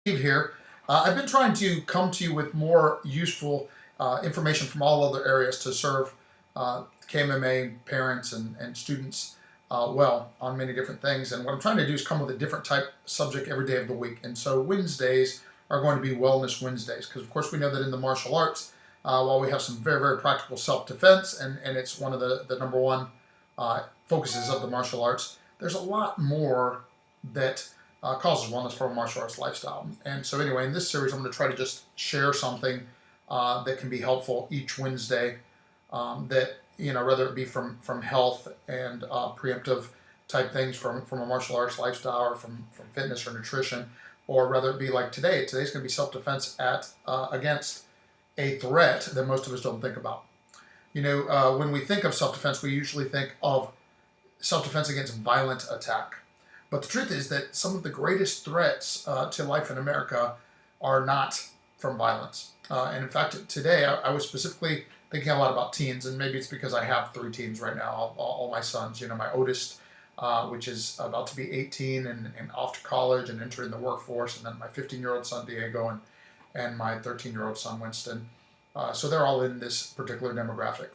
Steve here. I've been trying to come to you with more useful information from all other areas to serve KMMA parents and students well on many different things. And what I'm trying to do is come with a different type subject every day of the week. And so Wednesdays are going to be Wellness Wednesdays because, of course, we know that in the martial arts, while we have some very, very practical self-defense, and it's one of the number one focuses of the martial arts, there's a lot more that causes wellness from a martial arts lifestyle. And so anyway, in this series, I'm going to try to just share something that can be helpful each Wednesday that, whether it be from health and preemptive type things from a martial arts lifestyle or from fitness or nutrition, or whether it be like today. Today's going to be self-defense against a threat that most of us don't think about. When we think of self-defense, we usually think of self-defense against violent attack. But the truth is that some of the greatest threats to life in America are not from violence. And in fact, today I was specifically thinking a lot about teens, and maybe it's because I have 3 teens right now, all my sons. My oldest, which is about to be 18 and off to college and entering the workforce, and then my 15-year-old son, Diego, and my 13-year-old son, Winston. So they're all in this particular demographic.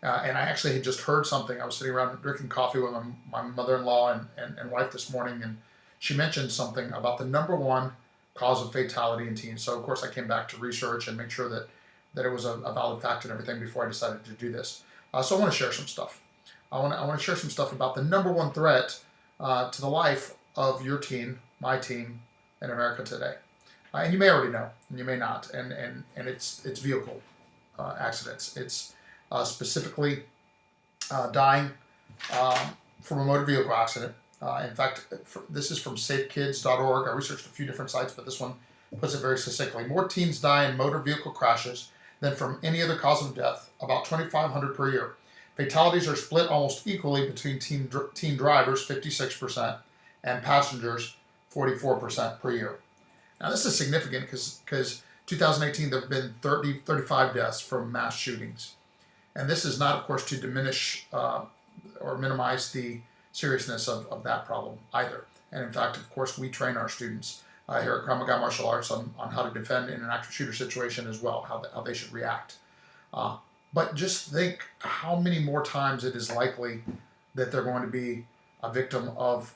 And I actually had just heard something. I was sitting around drinking coffee with my mother-in-law and wife this morning, and she mentioned something about the number one cause of fatality in teens. So, of course, I came back to research and make sure that it was a valid fact and everything before I decided to do this. So I want to share some stuff. I want to share some stuff about the number one threat to the life of your teen, my teen, in America today. And you may already know, and you may not. And it's vehicle accidents. It's specifically dying from a motor vehicle accident. In fact, this is from safekids.org. I researched a few different sites, but this one puts it very succinctly. More teens die in motor vehicle crashes than from any other cause of death, about 2,500 per year. Fatalities are split almost equally between teen drivers, 56%, and passengers, 44% per year. Now, this is significant because 2018 there have been 35 deaths from mass shootings. And this is not, of course, to diminish or minimize the seriousness of that problem either. And in fact, of course, we train our students here at Maga Martial Arts on how to defend in an active shooter situation as well, how they should react. But just think how many more times it is likely that they're going to be a victim of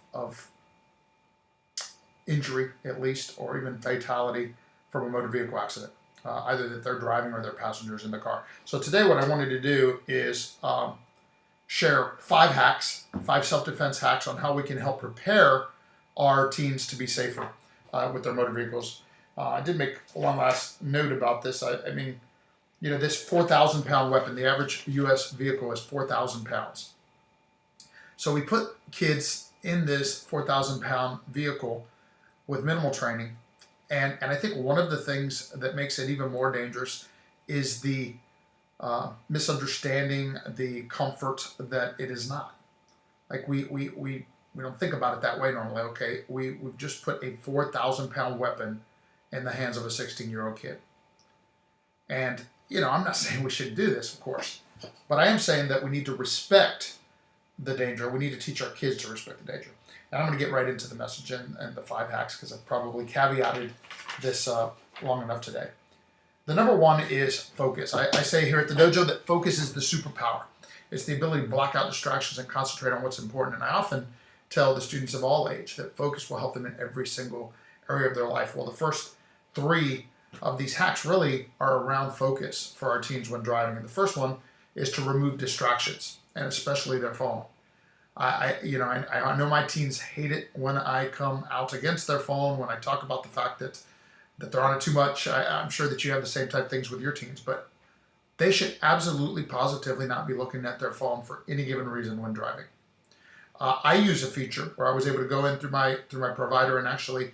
injury, at least, or even fatality from a motor vehicle accident. Either that they're driving or they're passengers in the car. So today what I wanted to do is share 5 self-defense hacks on how we can help prepare our teens to be safer with their motor vehicles. I did make one last note about this. I mean, this 4,000-pound weapon, the average U.S. vehicle is 4,000 pounds. So we put kids in this 4,000-pound vehicle with minimal training. And I think one of the things that makes it even more dangerous is the misunderstanding the comfort that it is not. Like we don't think about it that way normally. Okay, we've just put a 4,000-pound weapon in the hands of a 16-year-old kid. And I'm not saying we should do this, of course, but I am saying that we need to respect the danger. We need to teach our kids to respect the danger. And I'm going to get right into the message and the 5 hacks because I've probably caveated this long enough today. The number one is focus. I say here at the dojo that focus is the superpower. It's the ability to block out distractions and concentrate on what's important. And I often tell the students of all age that focus will help them in every single area of their life. Well, the first 3 of these hacks really are around focus for our teens when driving. And the first one is to remove distractions, and especially their phone. I know my teens hate it when I come out against their phone, when I talk about the fact that they're on it too much. I'm sure that you have the same type of things with your teens, but they should absolutely, positively not be looking at their phone for any given reason when driving. I use a feature where I was able to go in through my provider and actually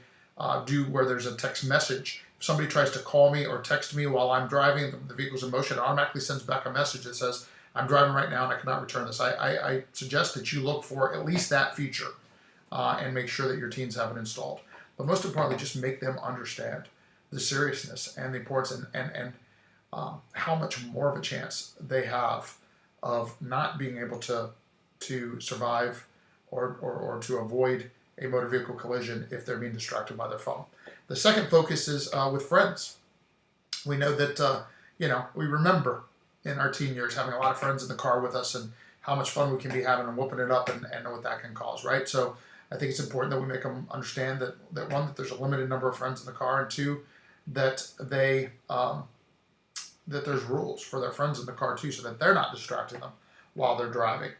do where there's a text message. If somebody tries to call me or text me while I'm driving, the vehicle's in motion, it automatically sends back a message that says, I'm driving right now and I cannot return this. I suggest that you look for at least that feature and make sure that your teens have it installed. But most importantly, just make them understand the seriousness and the importance and how much more of a chance they have of not being able to survive or to avoid a motor vehicle collision if they're being distracted by their phone. The second focus is with friends. We know that, we remember in our teen years having a lot of friends in the car with us and how much fun we can be having and whooping it up and know what that can cause, right? So I think it's important that we make them understand that one, that there's a limited number of friends in the car, and two, that that there's rules for their friends in the car too, so that they're not distracting them while they're driving.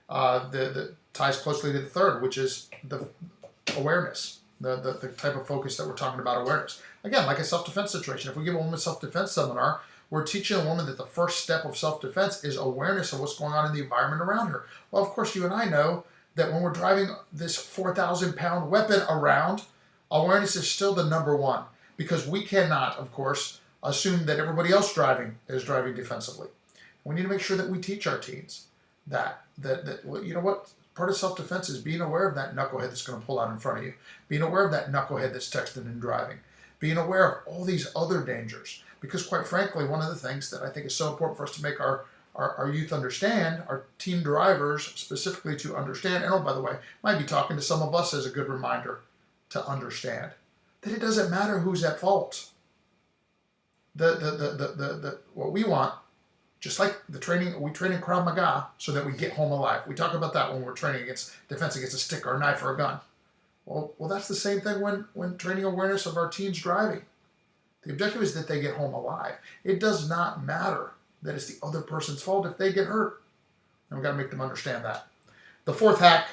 That ties closely to the third, which is the awareness, the type of focus that we're talking about, awareness. Again, like a self-defense situation, if we give a woman a self-defense seminar, we're teaching a woman that the first step of self-defense is awareness of what's going on in the environment around her. Well, of course, you and I know that when we're driving this 4,000-pound weapon around, awareness is still the number one, because we cannot, of course, assume that everybody else driving is driving defensively. We need to make sure that we teach our teens that you know what, part of self-defense is being aware of that knucklehead that's going to pull out in front of you, being aware of that knucklehead that's texting and driving, being aware of all these other dangers. Because quite frankly, one of the things that I think is so important for us to make our youth understand, our teen drivers specifically to understand, and oh, by the way, might be talking to some of us as a good reminder to understand that it doesn't matter who's at fault. What we want, just like the training, we train in Krav Maga so that we get home alive. We talk about that when we're training against defense against a stick or a knife or a gun. Well, that's the same thing when training awareness of our teens driving. The objective is that they get home alive. It does not matter that it's the other person's fault if they get hurt. And we've got to make them understand that. The fourth hack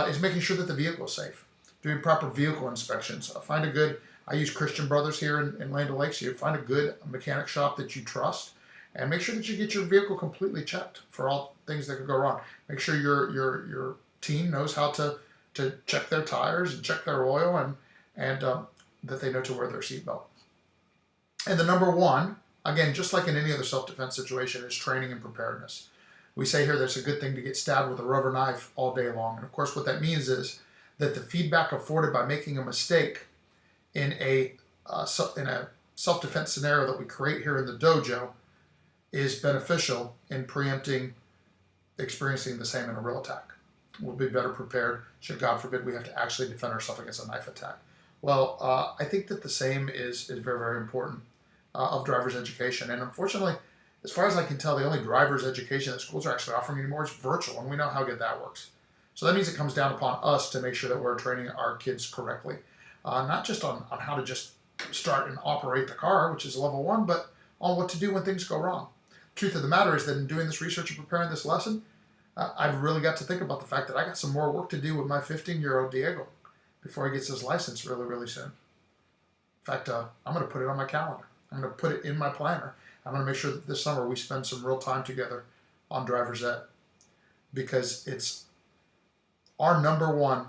is making sure that the vehicle is safe. Doing proper vehicle inspections. I use Christian Brothers here in Land O'Lakes. You find a good mechanic shop that you trust, and make sure that you get your vehicle completely checked for all things that could go wrong. Make sure your team knows how to check their tires and check their oil, and that they know to wear their seatbelt. And the number one, again, just like in any other self-defense situation, is training and preparedness. We say here that it's a good thing to get stabbed with a rubber knife all day long. And of course, what that means is that the feedback afforded by making a mistake in a self-defense scenario that we create here in the dojo is beneficial in preempting experiencing the same in a real attack. We'll be better prepared should, God forbid, we have to actually defend ourselves against a knife attack. Well, I think that the same is very, very important of driver's education. And unfortunately, as far as I can tell, the only driver's education that schools are actually offering anymore is virtual, and we know how good that works. So that means it comes down upon us to make sure that we're training our kids correctly. Not just on how to just start and operate the car, which is level one, but on what to do when things go wrong. Truth of the matter is that in doing this research and preparing this lesson, I've really got to think about the fact that I got some more work to do with my 15-year-old Diego before he gets his license really, really soon. In fact, I'm going to put it on my calendar. I'm going to put it in my planner. I'm going to make sure that this summer we spend some real time together on driver's ed, because it's our number one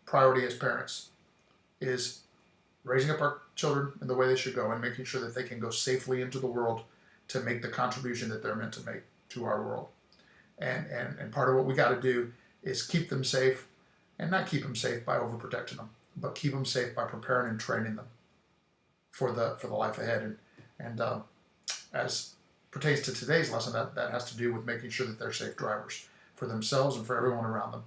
priority as parents is raising up our children in the way they should go and making sure that they can go safely into the world to make the contribution that they're meant to make to our world. And part of what we got to do is keep them safe, and not keep them safe by overprotecting them, but keep them safe by preparing and training them for the life ahead. And as pertains to today's lesson, that has to do with making sure that they're safe drivers for themselves and for everyone around them.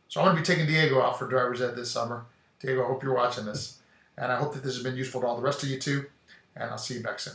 So I'm going to be taking Diego out for driver's ed this summer. Diego, I hope you're watching this, and I hope that this has been useful to all the rest of you too, and I'll see you back soon.